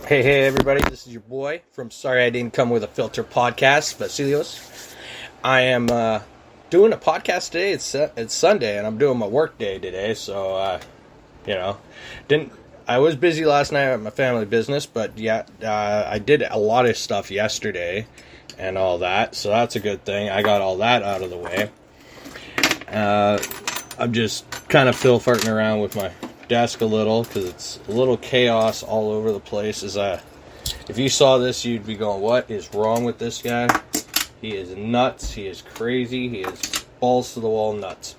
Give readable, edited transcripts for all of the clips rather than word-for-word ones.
Hey, everybody, this is your boy from Sorry I Didn't Come With a Filter podcast, Vasilios. I am doing a podcast today. It's Sunday, and I'm doing my work day today, so, didn't. I was busy last night at my family business, but yeah, I did a lot of stuff yesterday and all that, so that's a good thing. I got all that out of the way. I'm just kind of farting around with my desk a little because it's a little chaos all over the place. If you saw this, you'd be going, what is wrong with this guy? He is nuts. He is crazy. He is balls to the wall nuts.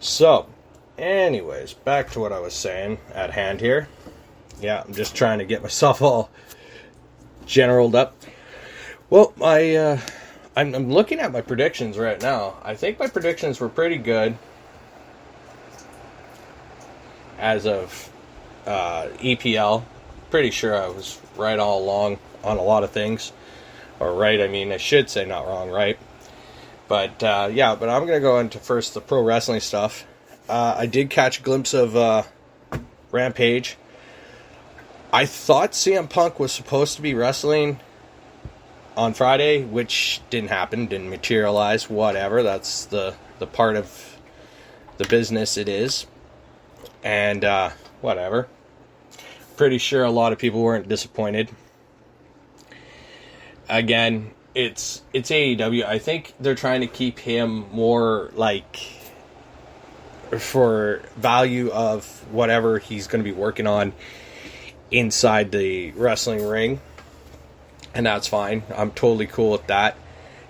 So, anyways, back to what I was saying at hand here. Yeah, I'm just trying to get myself all generaled up. Well, I'm looking at my predictions right now. I think my predictions were pretty good as of EPL. Pretty sure I was right all along on a lot of things. Or right, I should say not wrong, right? But but I'm going to go into first the pro wrestling stuff. I did catch a glimpse of Rampage. I thought CM Punk was supposed to be wrestling on Friday, which didn't happen, didn't materialize, whatever. That's the part of the business it is. And whatever. Pretty sure a lot of people weren't disappointed. Again, it's AEW. I think they're trying to keep him more like for value of whatever he's going to be working on inside the wrestling ring. And that's fine. I'm totally cool with that.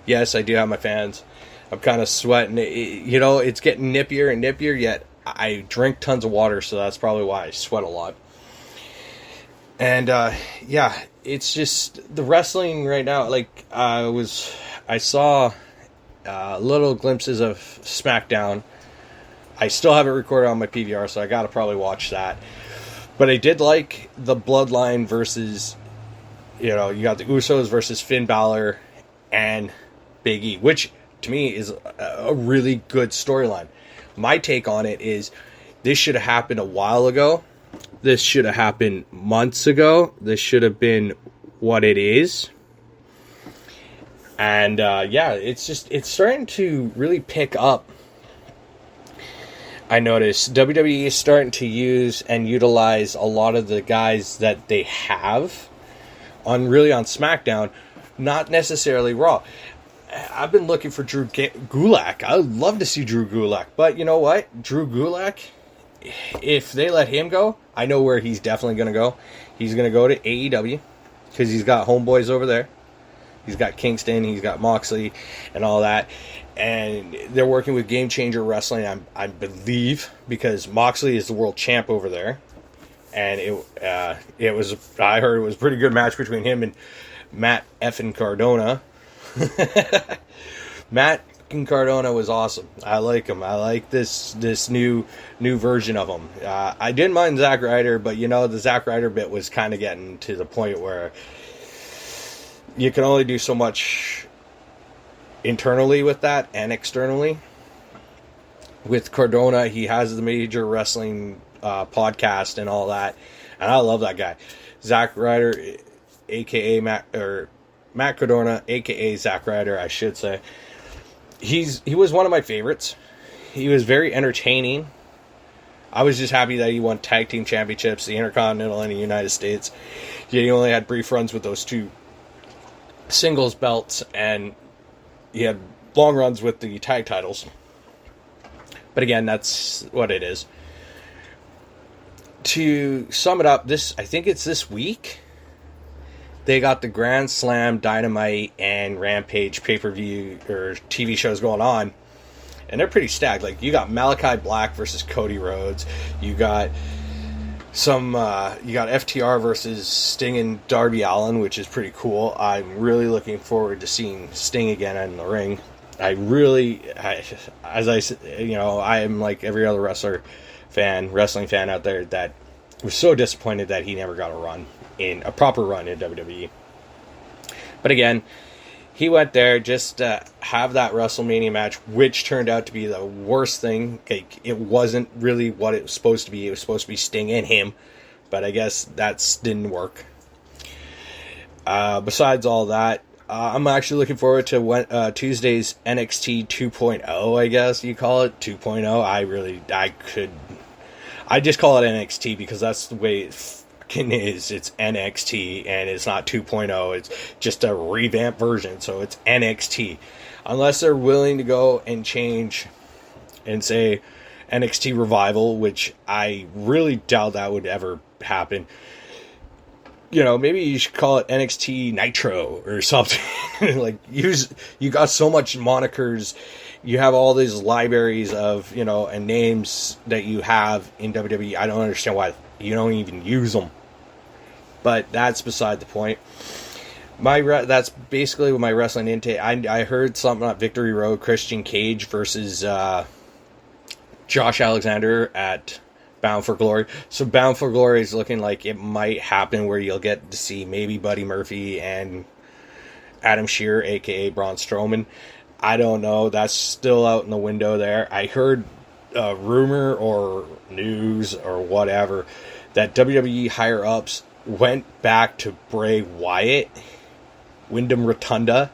Yes, I do have my fans. I'm kind of sweating. It's getting nippier and nippier, yet I drink tons of water, so that's probably why I sweat a lot. And, it's just the wrestling right now. Like, I saw little glimpses of SmackDown. I still have it recorded on my PVR, so I gotta probably watch that. But I did like the Bloodline versus, you got the Usos versus Finn Balor and Big E, which to me is a really good storyline. My take on it is this should have happened a while ago. This should have happened months ago. This should have been what it is. And it's starting to really pick up. I noticed WWE is starting to use and utilize a lot of the guys that they have on SmackDown, not necessarily Raw. I've been looking for Drew Gulak. I would love to see Drew Gulak. But you know what? Drew Gulak, if they let him go, I know where he's definitely going to go. He's going to go to AEW because he's got homeboys over there. He's got Kingston, he's got Moxley, and all that. And they're working with Game Changer Wrestling, I believe, because Moxley is the world champ over there. And I heard it was a pretty good match between him and Matt effing Cardona. Matt Cardona was awesome. I like him. I like this new version of him. I didn't mind Zack Ryder, but the Zack Ryder bit was kind of getting to the point where you can only do so much internally with that and externally. With Cardona, he has the Major Wrestling podcast and all that, and I love that guy. Zack Ryder, aka Matt Cardona, aka Zack Ryder, I should say. He was one of my favorites. He was very entertaining. I was just happy that he won tag team championships, the Intercontinental and the United States. He only had brief runs with those two singles belts, and he had long runs with the tag titles. But again, that's what it is. To sum it up, I think it's this week. They got the Grand Slam, Dynamite, and Rampage pay-per-view or TV shows going on. And they're pretty stacked. Like, you got Malachi Black versus Cody Rhodes. You got you got FTR versus Sting and Darby Allin, which is pretty cool. I'm really looking forward to seeing Sting again in the ring. I am like every other wrestling fan out there that was so disappointed that he never got a proper run in WWE. But again, he went there just to have that WrestleMania match, which turned out to be the worst thing. It wasn't really what it was supposed to be. It was supposed to be Sting and him, but I guess that didn't work. Besides all that, I'm actually looking forward to Tuesday's NXT 2.0, I guess you call it 2.0. I just call it NXT because that's the way it fucking is. It's NXT and it's not 2.0. It's just a revamped version, so it's NXT. Unless they're willing to go and change and say NXT Revival, which I really doubt that would ever happen. Maybe you should call it NXT Nitro or something. You got so much monikers. You have all these libraries of, and names that you have in WWE. I don't understand why you don't even use them. But that's beside the point. That's basically what my wrestling intake. I heard something about Victory Road, Christian Cage versus Josh Alexander at Bound for Glory. So Bound for Glory is looking like it might happen where you'll get to see maybe Buddy Murphy and Adam Shearer, aka Braun Strowman. I don't know. That's still out in the window there. I heard a rumor or news or whatever that WWE higher-ups went back to Bray Wyatt, Wyndham Rotunda,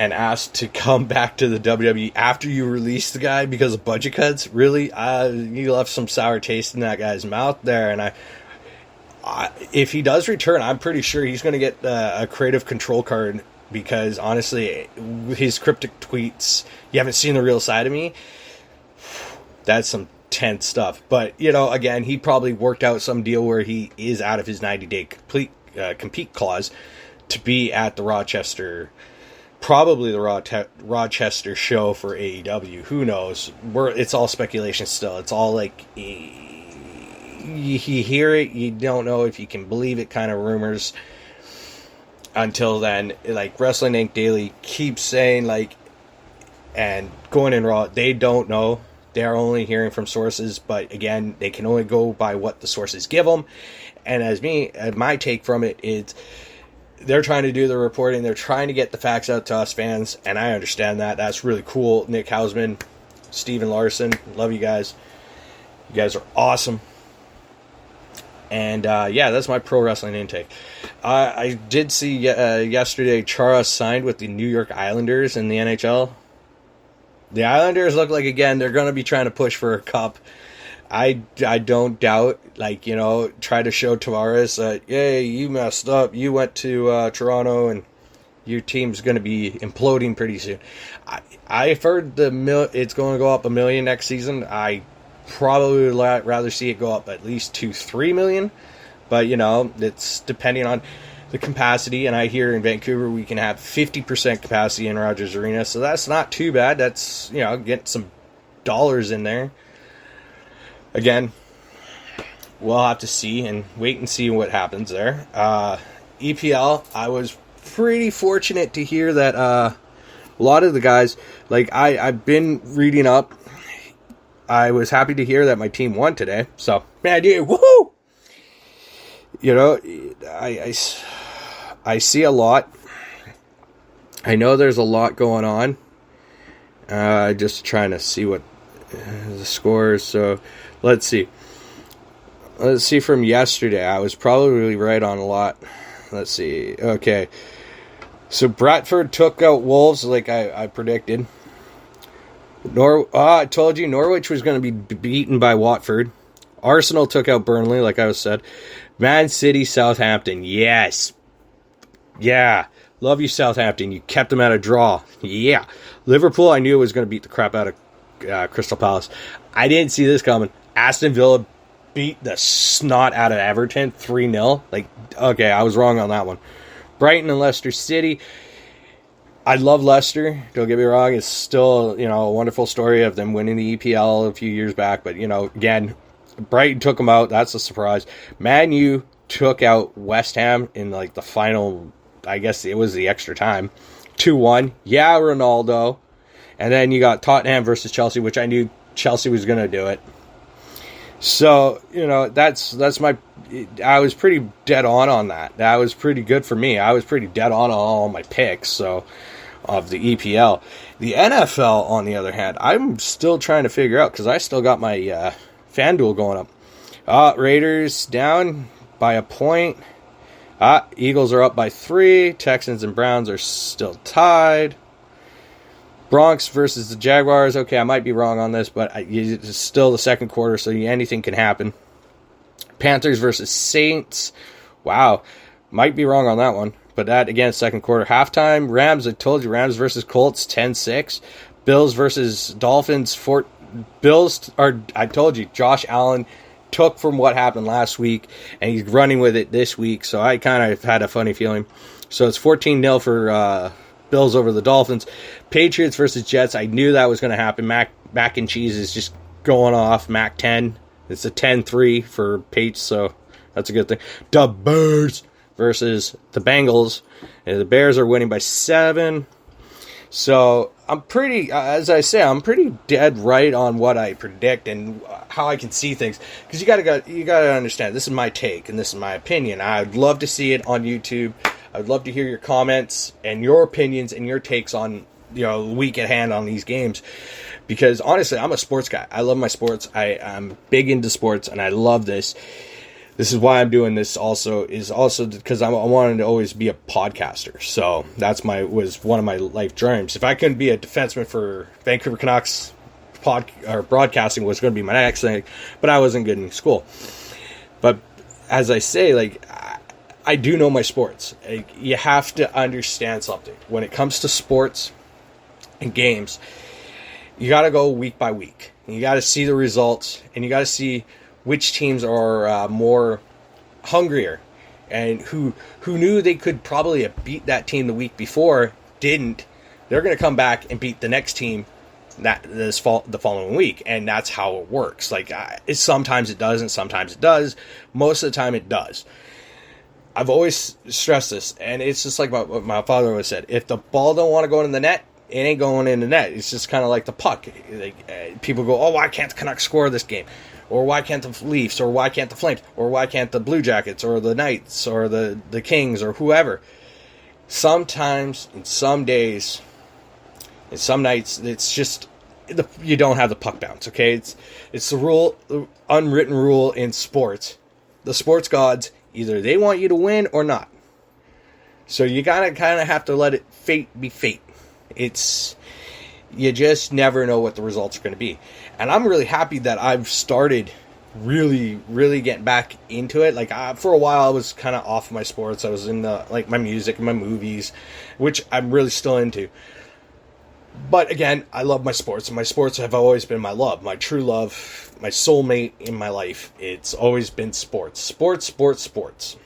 and asked to come back to the WWE after you released the guy because of budget cuts. Really, you left some sour taste in that guy's mouth there. And if he does return, I'm pretty sure he's going to get a creative control card because, honestly, his cryptic tweets, you haven't seen the real side of me. That's some tense stuff. But, again, he probably worked out some deal where he is out of his 90-day compete clause to be at the probably the Rochester show for AEW. Who knows? It's all speculation still. It's all like you hear it, you don't know if you can believe it kind of rumors. Until then, like Wrestling Inc. Daily keeps saying and going in Raw, they don't know. They're only hearing from sources, but again, they can only go by what the sources give them. And my take from it is, they're trying to do the reporting. They're trying to get the facts out to us fans, and I understand that. That's really cool. Nick Hausman, Steven Larson, love you guys. You guys are awesome. And, that's my pro wrestling intake. I did see yesterday Chara signed with the New York Islanders in the NHL. The Islanders look like, again, they're going to be trying to push for a cup. I don't doubt, try to show Tavares that, hey, you messed up. You went to Toronto, and your team's going to be imploding pretty soon. I've heard it's going to go up $1 million next season. I probably would rather see it go up at least to $3 million. But, it's depending on the capacity. And I hear in Vancouver we can have 50% capacity in Rogers Arena. So that's not too bad. That's, getting some dollars in there. Again, we'll have to see and wait and see what happens there. EPL, I was pretty fortunate to hear that a lot of the guys, I've been reading up. I was happy to hear that my team won today. So, man, dude, woohoo! I see a lot. I know there's a lot going on. Just trying to see what the scores. So, let's see. Let's see from yesterday. I was probably right on a lot. Let's see. Okay. So, Bradford took out Wolves like I predicted. I told you Norwich was going to be beaten by Watford. Arsenal took out Burnley, like I said. Man City, Southampton. Yes. Yeah. Love you, Southampton. You kept them at a draw. Yeah. Liverpool, I knew it was going to beat the crap out of Crystal Palace. I didn't see this coming. Aston Villa beat the snot out of Everton 3-0. Okay, I was wrong on that one. Brighton and Leicester City. I love Leicester. Don't get me wrong. It's still, a wonderful story of them winning the EPL a few years back. But, again, Brighton took them out. That's a surprise. Man U took out West Ham in, the final, I guess it was the extra time. 2-1. Yeah, Ronaldo. And then you got Tottenham versus Chelsea, which I knew Chelsea was going to do it. So, that's my... I was pretty dead on that. That was pretty good for me. I was pretty dead on all my picks, so... of the EPL. The NFL, on the other hand, I'm still trying to figure out, because I still got my FanDuel going up. Raiders down by a point. Eagles are up by 3. Texans and Browns are still tied. Bronx versus the Jaguars. Okay, I might be wrong on this, but it's still the second quarter, so anything can happen. Panthers versus Saints. Wow, might be wrong on that one, but that, again, second quarter. Halftime, Rams, I told you, Rams versus Colts, 10-6. Bills versus Dolphins, I told you, Josh Allen took from what happened last week, and he's running with it this week, so I kind of had a funny feeling. So it's 14-0 for Bills over the Dolphins. Patriots versus Jets, I knew that was going to happen. Mac and cheese is just going off. Mac 10. It's a 10-3 for Patriots, so that's a good thing. The Bears versus the Bengals. And the Bears are winning by 7. So I'm pretty, as I say, I'm pretty dead right on what I predict and how I can see things. Because you gotta understand, this is my take and this is my opinion. I'd love to see it on YouTube. I'd love to hear your comments and your opinions and your takes on, the week at hand on these games. Because honestly, I'm a sports guy. I love my sports. I'm big into sports, and I love this. This is why I'm doing this. Also because I wanted to always be a podcaster. So that's was one of my life dreams. If I couldn't be a defenseman for Vancouver Canucks, broadcasting was going to be my next thing. But I wasn't good in school. But as I say, I do know my sports. You have to understand something when it comes to sports and games. You got to go week by week. And you got to see the results, and you got to see which teams are more hungrier, and who knew they could probably have beat that team the week before didn't. They're going to come back and beat the next team the following week, and that's how it works. Sometimes it doesn't, sometimes it does. Most of the time, it does. I've always stressed this, and it's just like what my father always said: if the ball don't want to go in the net, it ain't going in the net. It's just kind of like the puck. People go, oh, why can't the Canucks score this game? Or why can't the Leafs? Or why can't the Flames? Or why can't the Blue Jackets? Or the Knights? Or the Kings? Or whoever. Sometimes, in some days, in some nights, it's just, you don't have the puck bounce, okay? It's the unwritten rule in sports. The sports gods, either they want you to win or not. So you gotta kind of have to let fate be fate. You just never know what the results are going to be. And I'm really happy that I've started really, really getting back into it. For a while, I was kind of off my sports. I was in my music and my movies, which I'm really still into. But again, I love my sports, and my sports have always been my love, my true love, my soulmate in my life. It's always been sports. Sports, sports, sports.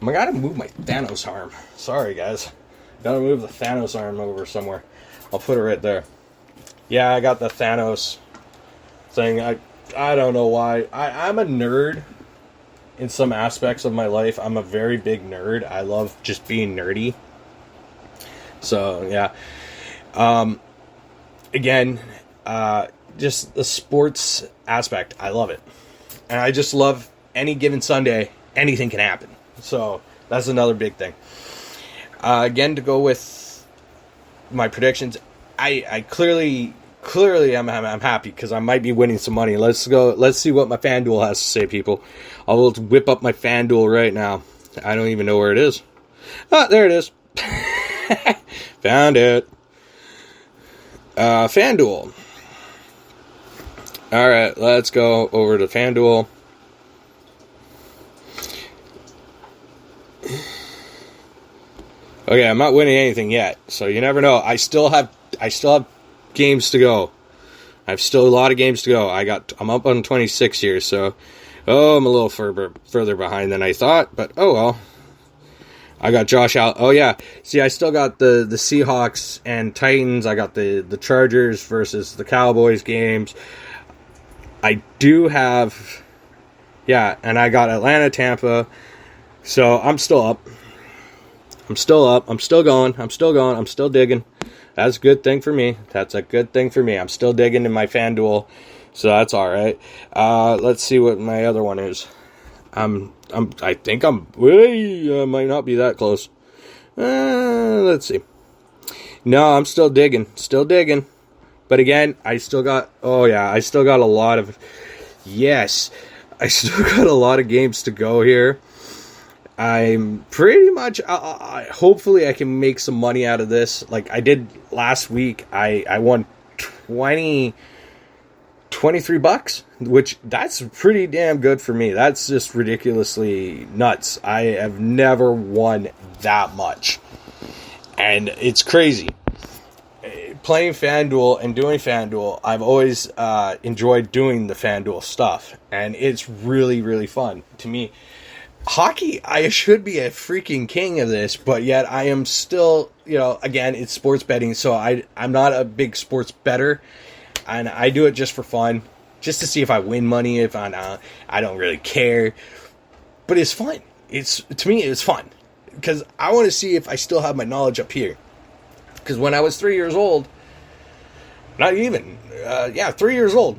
I gotta move my Thanos arm. Sorry, guys. Gotta move the Thanos arm over somewhere. I'll put it right there. Yeah, I got the Thanos thing. I don't know why. I'm a nerd in some aspects of my life. I'm a very big nerd. I love just being nerdy. So, yeah. Again, just the sports aspect. I love it. And I just love any given Sunday, anything can happen. So, that's another big thing. Again, to go with my predictions, I clearly I'm happy because I might be winning some money. Let's see what my FanDuel has to say, people. I'll whip up my FanDuel right now. I don't even know where it is. Ah, there it is. Found it. FanDuel. Alright, let's go over to FanDuel. Okay, I'm not winning anything yet, so you never know. I still have games to go. I have still a lot of games to go. I'm up on 26 here, so I'm a little further behind than I thought, but oh well. I got Josh out. Oh yeah, see, I still got the Seahawks and Titans. I got the Chargers versus the Cowboys games. I do have, and I got Atlanta, Tampa. So I'm still up. I'm still up. I'm still going. I'm still digging. That's a good thing for me. I'm still digging in my FanDuel, so that's all right. Let's see what my other one is. I think I might not be that close. Let's see. No, I'm still digging. But again, I still got a lot of games to go here. I'm pretty much, hopefully I can make some money out of this. Like I did last week, I won 23 bucks, which that's pretty damn good for me. That's just ridiculously nuts. I have never won that much. And it's crazy. Playing FanDuel and doing FanDuel, I've always enjoyed doing the FanDuel stuff. And it's really, really fun to me. Hockey, I should be a freaking king of this, but yet I am still, again, it's sports betting, so I'm not a big sports bettor, and I do it just for fun, just to see if I win money. If I don't really care, but it's fun. To me, it's fun, because I want to see if I still have my knowledge up here, because when I was 3 years old, not even, 3 years old,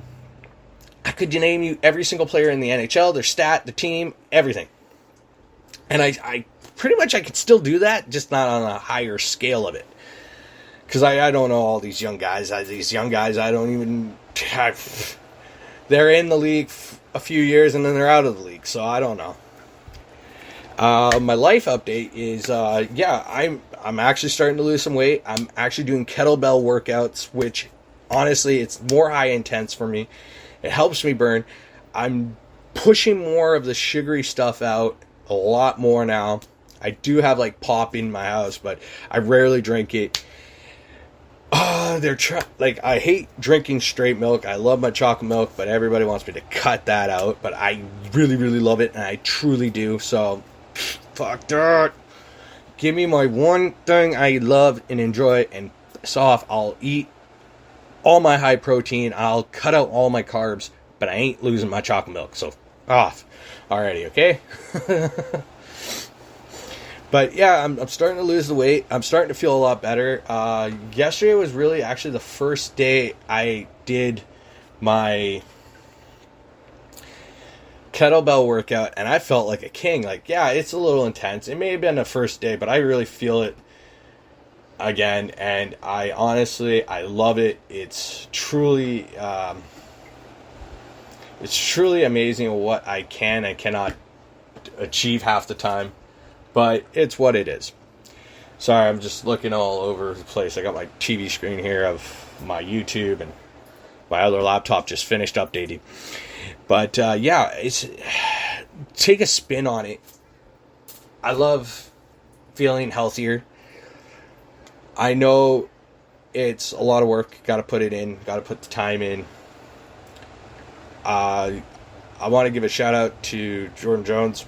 I could name you every single player in the NHL, their stat, the team, everything. And I pretty much I could still do that, just not on a higher scale of it. Because I don't know all these young guys. These young guys, I don't even... They're in the league a few years and then they're out of the league, so I don't know. My life update is, I'm actually starting to lose some weight. I'm actually doing kettlebell workouts, which, honestly, it's more high intense for me. It helps me burn. I'm pushing more of the sugary stuff out. A lot more now. I do have like pop in my house, but I rarely drink it. I hate drinking straight milk. I love my chocolate milk, but everybody wants me to cut that out. But I really, really love it, and I truly do. So, fuck that. Give me my one thing I love and enjoy, and soft. I'll eat all my high protein. I'll cut out all my carbs, but I ain't losing my chocolate milk. So, off. Alrighty, okay? But yeah, I'm starting to lose the weight. I'm starting to feel a lot better. Yesterday was really actually the first day I did my kettlebell workout, and I felt like a king. Like, yeah, it's a little intense. It may have been the first day, but I really feel it again, and I love it. It's truly amazing what I can and cannot achieve half the time, but it's what it is. Sorry, I'm just looking all over the place. I got my TV screen here of my YouTube, and my other laptop just finished updating. But take a spin on it. I love feeling healthier. I know it's a lot of work. Got to put it in. Got to put the time in. I want to give a shout out to Jordan Jones.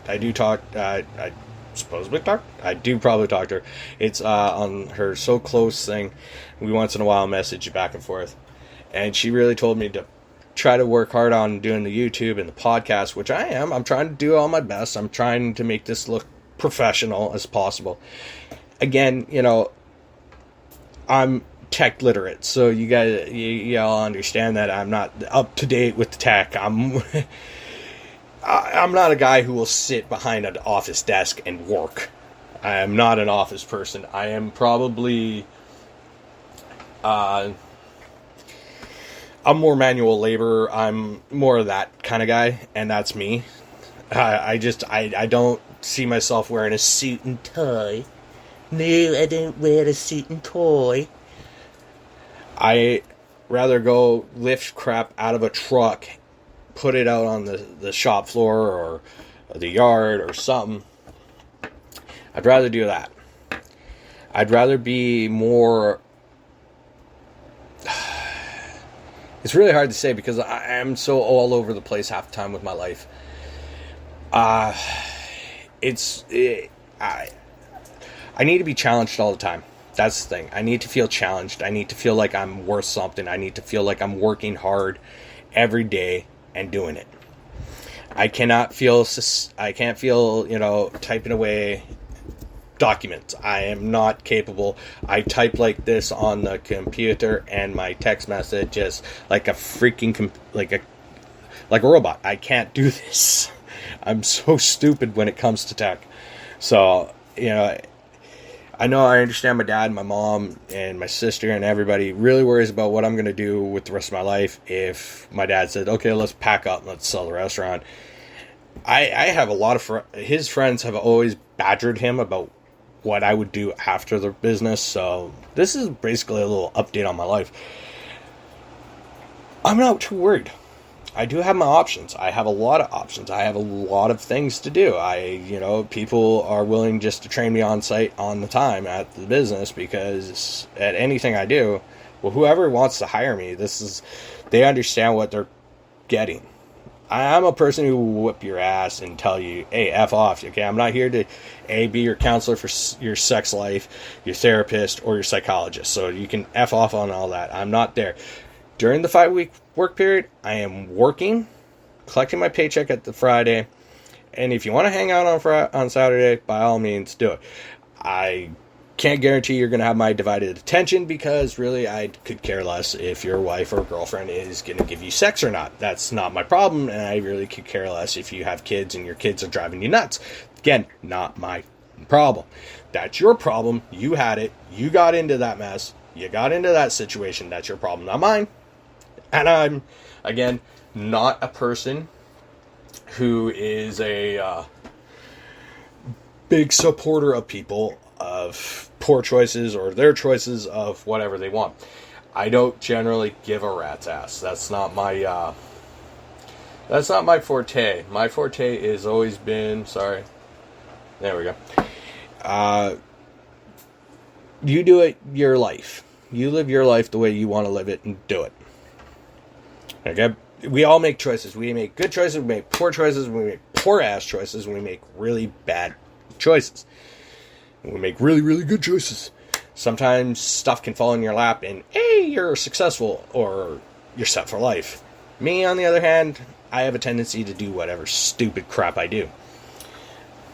I do talk. I supposedly talk. I do probably talk to her. It's on her So Close thing. We once in a while message back and forth, and she really told me to try to work hard on doing the YouTube and the podcast, which I am. I'm trying to do all my best. I'm trying to make this look professional as possible. Again, I'm tech literate, so you guys, y'all understand that I'm not up to date with the tech. I'm not a guy who will sit behind an office desk and work. I am not an office person. I am probably I'm more manual labor. I'm more of that kind of guy, and that's me. I don't see myself wearing a suit and tie. No, I don't wear a suit and tie. I rather go lift crap out of a truck, put it out on the shop floor or the yard or something. I'd rather do that. I'd rather be more... It's really hard to say because I am so all over the place half the time with my life. I need to be challenged all the time. That's the thing. I need to feel challenged. I need to feel like I'm worth something. I need to feel like I'm working hard every day and doing it. I can't feel, typing away documents. I am not capable. I type like this on the computer, and my text message is like a freaking like a robot. I can't do this. I'm so stupid when it comes to tech. So, I know I understand my dad, my mom, and my sister, and everybody really worries about what I'm going to do with the rest of my life if my dad said, okay, let's pack up, let's sell the restaurant. I have a lot of his friends have always badgered him about what I would do after the business. So this is basically a little update on my life. I'm not too worried. I do have my options. I have a lot of options. I have a lot of things to do. People are willing just to train me on site on the time at the business, because at anything I do, well, whoever wants to hire me, they understand what they're getting. I'm a person who will whip your ass and tell you, hey, F off. Okay, I'm not here to be your counselor for your sex life, your therapist, or your psychologist. So you can F off on all that. I'm not there. During the 5-week work period, I am working, collecting my paycheck at the Friday, and if you want to hang out on Saturday, by all means, do it. I can't guarantee you're going to have my divided attention, because really I could care less if your wife or girlfriend is going to give you sex or not. That's not my problem, and I really could care less if you have kids and your kids are driving you nuts. Again, not my problem. That's your problem. You had it. You got into that mess. You got into that situation. That's your problem, not mine. And I'm, again, not a person who is a big supporter of people of poor choices or their choices of whatever they want. I don't generally give a rat's ass. That's not my forte. My forte has always been, there we go. You do it your life. You live your life the way you want to live it, and do it. Okay? We all make choices. We make good choices, we make poor choices, we make poor ass choices, and we make really bad choices. And we make really, really good choices. Sometimes stuff can fall in your lap and, hey, you're successful, or you're set for life. Me, on the other hand, I have a tendency to do whatever stupid crap I do.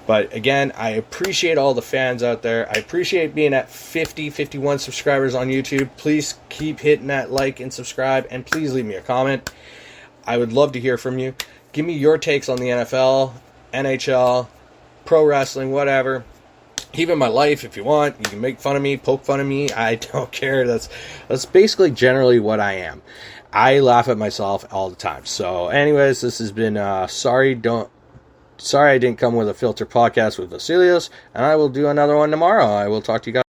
But again, I appreciate all the fans out there. I appreciate being at 51 subscribers on YouTube. Please keep hitting that like and subscribe, and please leave me a comment. I would love to hear from you. Give me your takes on the NFL, NHL, pro wrestling, whatever. Even my life, if you want. You can make fun of me, poke fun of me. I don't care. That's basically generally what I am. I laugh at myself all the time. So anyways, this has been Sorry I didn't come with a filter podcast with Vasilios, and I will do another one tomorrow. I will talk to you guys.